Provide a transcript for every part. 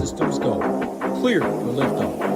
systems go. Clear for liftoff.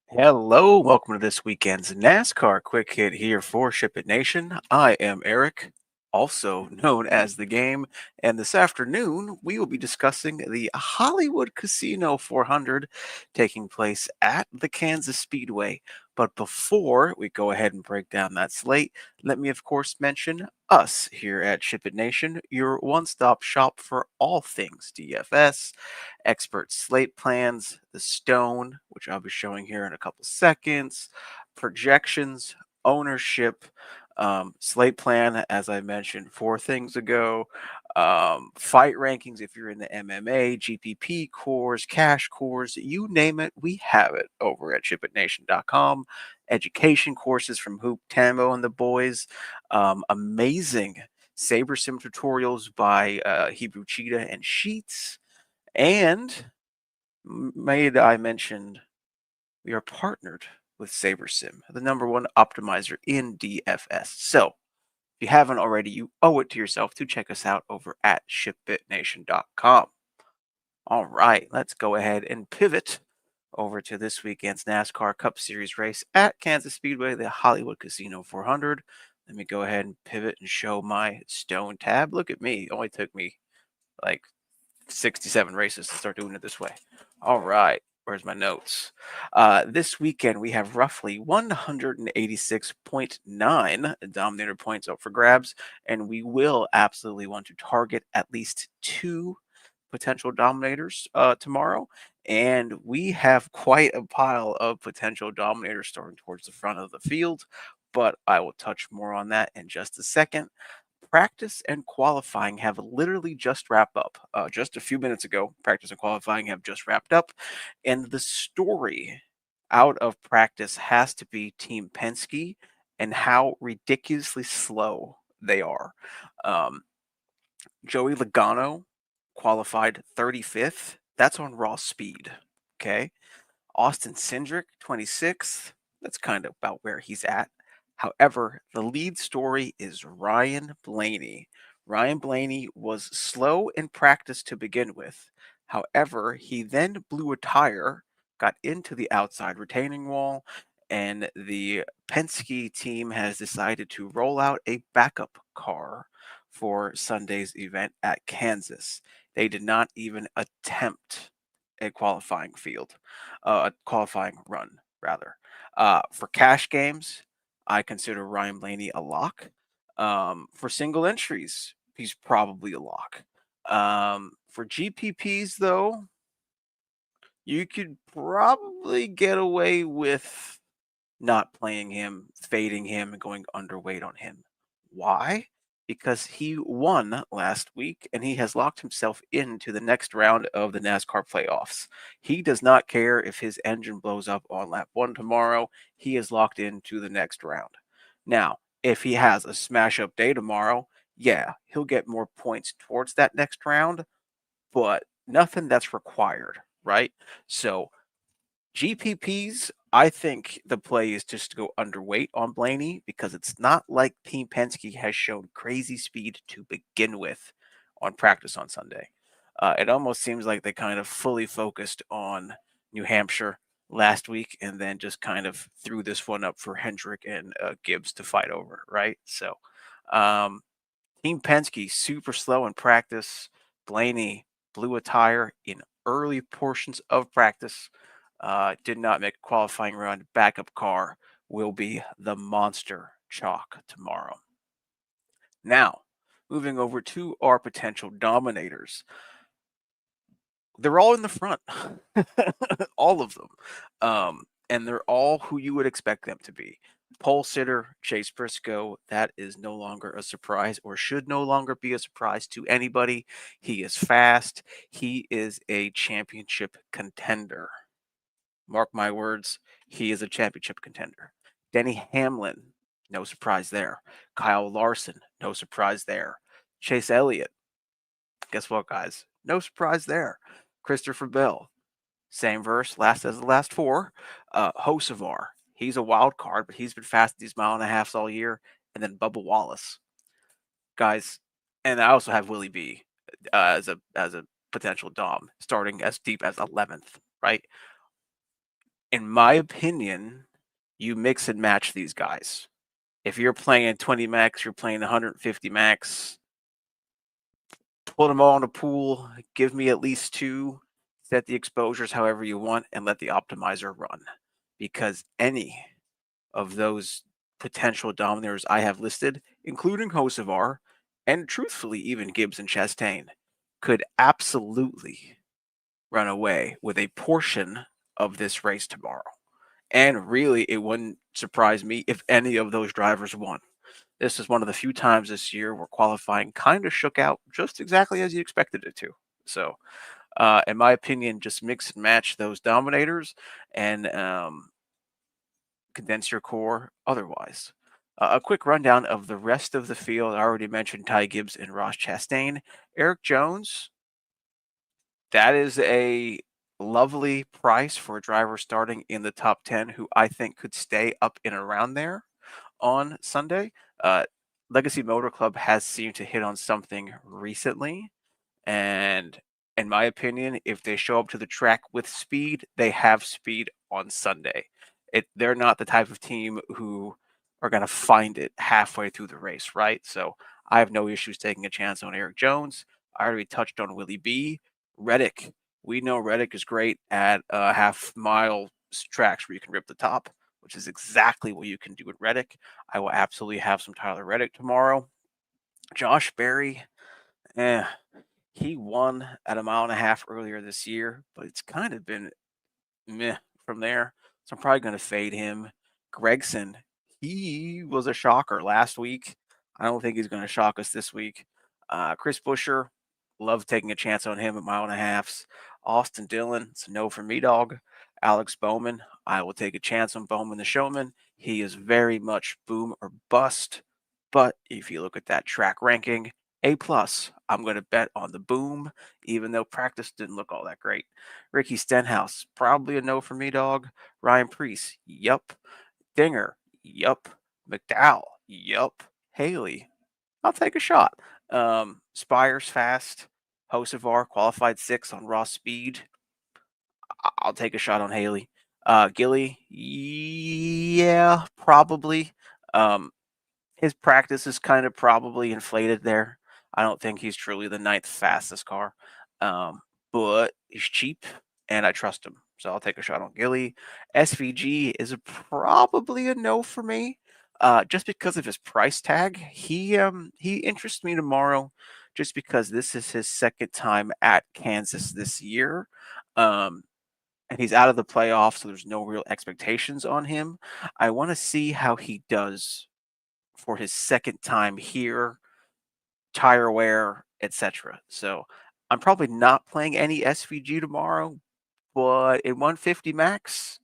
Hello, welcome to this weekend's NASCAR Quick Hit here for SHIPIT Nation. I am Eric, also known as The Game, and this afternoon we will be discussing the Hollywood Casino 400 taking place at the Kansas Speedway. But before we go ahead and break down that slate, let me of course mention us here at SHIPIT Nation, your one-stop shop for all things DFS, expert slate plans, the stone, which I'll be showing here in a couple seconds, projections, ownership, slate plan, as I mentioned 4 things ago, fight rankings if you're in the MMA, GPP cores, cash cores, you name it, we have it over at ShipItNation.com. Education courses from Hoop Tambo and the boys, amazing Saber Sim tutorials by Hebrew Cheetah and Sheets, and may I mention we are partnered with SaberSim, the #1 optimizer in DFS. So if you haven't already, you owe it to yourself to check us out over at ShipItNation.com. All right, let's go ahead and pivot over to this weekend's NASCAR Cup Series race at Kansas Speedway, the Hollywood Casino 400. Let me go ahead and pivot and show my stone tab. Look at me. It only took me like 67 races to start doing it this way. All right, where's my notes? This weekend we have roughly 186.9 Dominator points up for grabs, and we will absolutely want to target at least 2 potential Dominators tomorrow. And we have quite a pile of potential Dominators starting towards the front of the field, but I will touch more on that in just a second. Practice and qualifying have literally just wrapped up. Just a few minutes ago, practice and qualifying have just wrapped up. And the story out of practice has to be Team Penske and how ridiculously slow they are. Joey Logano qualified 35th. That's on raw speed. Okay. Austin Cindric, 26th. That's kind of about where he's at. However, the lead story is Ryan Blaney. Ryan Blaney was slow in practice to begin with. However, he then blew a tire, got into the outside retaining wall, and the Penske team has decided to roll out a backup car for Sunday's event at Kansas. They did not even attempt a qualifying run, rather. For cash games, I consider Ryan Blaney a lock. For single entries, he's probably a lock. For GPPs, though, you could probably get away with not playing him, fading him, and going underweight on him. Why? Because he won last week and he has locked himself into the next round of the NASCAR playoffs. He does not care if his engine blows up on lap 1 tomorrow. He is locked into the next round. Now, if he has a smash up day tomorrow, yeah, he'll get more points towards that next round, but nothing that's required, right? So GPPs, I think the play is just to go underweight on Blaney because it's not like Team Penske has shown crazy speed to begin with on practice on Sunday. It almost seems like they kind of fully focused on New Hampshire last week and then just kind of threw this one up for Hendrick and Gibbs to fight over, right? So Team Penske, super slow in practice. Blaney blew a tire in early portions of practice. Did not make a qualifying run. Backup car will be the monster chalk tomorrow. Now, moving over to our potential Dominators. They're all in the front, all of them. And they're all who you would expect them to be. Pole sitter, Chase Briscoe, that is no longer a surprise or should no longer be a surprise to anybody. He is fast. He is a championship contender. Mark my words, he is a championship contender. Denny Hamlin, no surprise there. Kyle Larson, no surprise there. Chase Elliott, guess what, guys? No surprise there. Christopher Bell, same verse, last as the last four. Hocevar, he's a wild card, but he's been fast these 1.5 miles all year. And then Bubba Wallace, guys. And I also have Willie B as a potential dom, starting as deep as 11th, right? In my opinion, you mix and match these guys. If you're playing 20 max, you're playing 150 max. Put them all in a pool. Give me at least 2. Set the exposures however you want, and let the optimizer run. Because any of those potential dominators I have listed, including Hocevar, and truthfully even Gibbs and Chastain, could absolutely run away with a portion of this race tomorrow. And really, it wouldn't surprise me if any of those drivers won. This is one of the few times this year where qualifying kind of shook out just exactly as you expected it to. So, in my opinion, just mix and match those dominators and condense your core otherwise. A quick rundown of the rest of the field. I already mentioned Ty Gibbs and Ross Chastain. Eric Jones, that is a lovely price for a driver starting in the top 10 who I think could stay up and around there on Sunday. Legacy Motor Club has seemed to hit on something recently. And in my opinion, if they show up to the track with speed, they have speed on Sunday. They're not the type of team who are going to find it halfway through the race, right? So I have no issues taking a chance on Eric Jones. I already touched on Willie B. Reddick. We know Reddick is great at half-mile tracks where you can rip the top, which is exactly what you can do with Reddick. I will absolutely have some Tyler Reddick tomorrow. Josh Berry, he won at 1.5 miles earlier this year, but it's kind of been meh from there. So I'm probably going to fade him. Gregson, he was a shocker last week. I don't think he's going to shock us this week. Chris Buescher, love taking a chance on him at 1.5 miles. Austin Dillon, it's a no for me, dog. Alex Bowman, I will take a chance on Bowman the Showman. He is very much boom or bust. But if you look at that track ranking, A+, I'm going to bet on the boom, even though practice didn't look all that great. Ricky Stenhouse, probably a no for me, dog. Ryan Preece, yup. Dinger, yup. McDowell, yup. Haley, I'll take a shot. Spires fast. Hocevar qualified 6th on raw speed. I'll take a shot on Haley. Gilly, yeah, probably. His practice is kind of probably inflated there. I don't think he's truly the 9th fastest car, but he's cheap and I trust him. So I'll take a shot on Gilly. SVG is probably a no for me, just because of his price tag. He interests me tomorrow, just because this is his 2nd time at Kansas this year, and he's out of the playoffs, so there's no real expectations on him. I want to see how he does for his 2nd time here, tire wear, etc. So I'm probably not playing any SVG tomorrow, but in 150 max,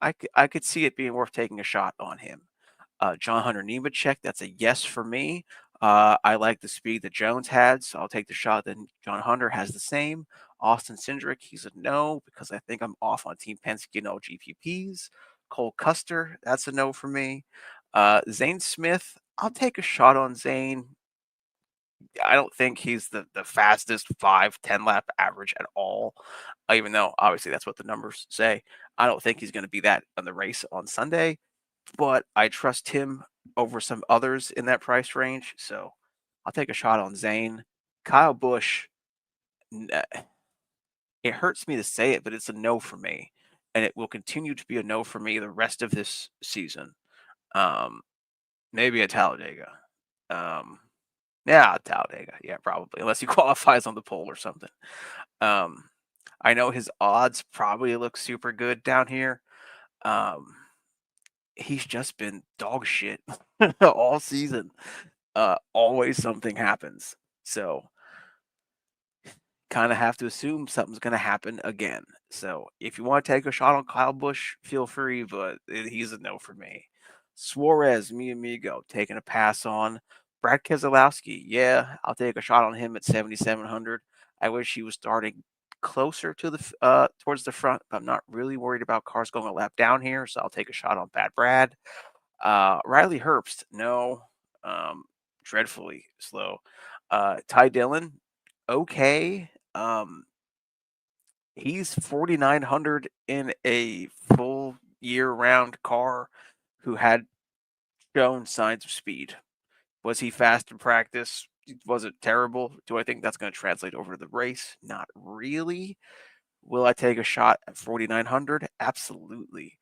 I could see it being worth taking a shot on him. John Hunter Nemechek, that's a yes for me. I like the speed that Jones had, so I'll take the shot that John Hunter has the same. Austin Cindric, he's a no because I think I'm off on Team Penske and all GPPs. Cole Custer, that's a no for me. Zane Smith, I'll take a shot on Zane. I don't think he's the fastest 5-10 lap average at all, even though obviously that's what the numbers say. I don't think he's going to be that on the race on Sunday, but I trust him over some others in that price range. So I'll take a shot on Zane. Kyle Busch, it hurts me to say it, but it's a no for me. And it will continue to be a no for me the rest of this season. Maybe at Talladega. Yeah, Talladega. Yeah, probably. Unless he qualifies on the pole or something. I know his odds probably look super good down here. He's just been dog shit all season. Always something happens. So kind of have to assume something's going to happen again. So if you want to take a shot on Kyle Busch, feel free, but he's a no for me. Suarez, mi amigo, taking a pass on. Brad Keselowski, yeah, I'll take a shot on him at 7,700. I wish he was starting closer to the towards the front, but I'm not really worried about cars going a lap down here, so I'll take a shot on Bad Brad. Riley Herbst, no, dreadfully slow. Ty Dillon, okay. He's 4,900 in a full year-round car who had shown signs of speed. Was he fast in practice? Was it terrible? Do I think that's going to translate over to the race? Not really. Will I take a shot at 4,900? Absolutely.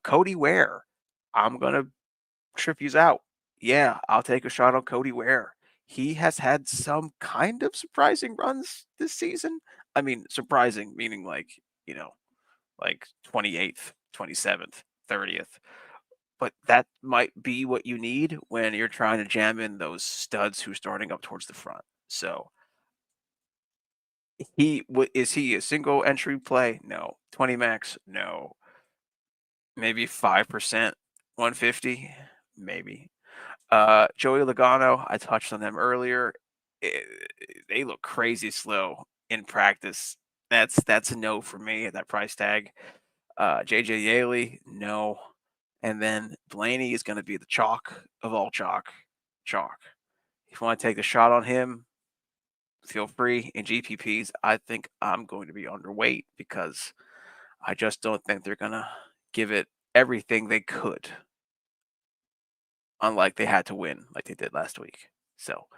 Cody Ware, I'm going to trip you out. Yeah, I'll take a shot on Cody Ware. He has had some kind of surprising runs this season. I mean, surprising meaning like, like 28th, 27th, 30th. But that might be what you need when you're trying to jam in those studs who are starting up towards the front. So is he a single entry play? No. 20 max? No. Maybe 5%, 150? Maybe. Joey Logano, I touched on them earlier. They look crazy slow in practice. That's a no for me at that price tag. JJ Yaley, no. And then Blaney is going to be the chalk of all chalk. If you want to take the shot on him, feel free. In GPPs, I think I'm going to be underweight because I just don't think they're going to give it everything they could, unlike they had to win like they did last week. So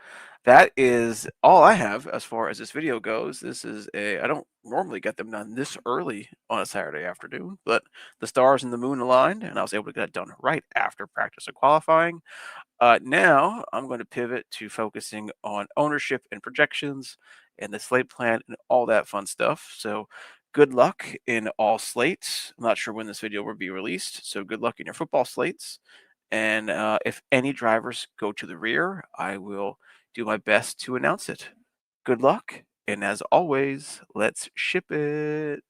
that is all I have as far as this video goes. This is I don't normally get them done this early on a Saturday afternoon, but the stars and the moon aligned, and I was able to get it done right after practice and qualifying. Now I'm going to pivot to focusing on ownership and projections and the slate plan and all that fun stuff. So good luck in all slates. I'm not sure when this video will be released, so good luck in your football slates. And if any drivers go to the rear, I will do my best to announce it. Good luck, and as always, let's ship it.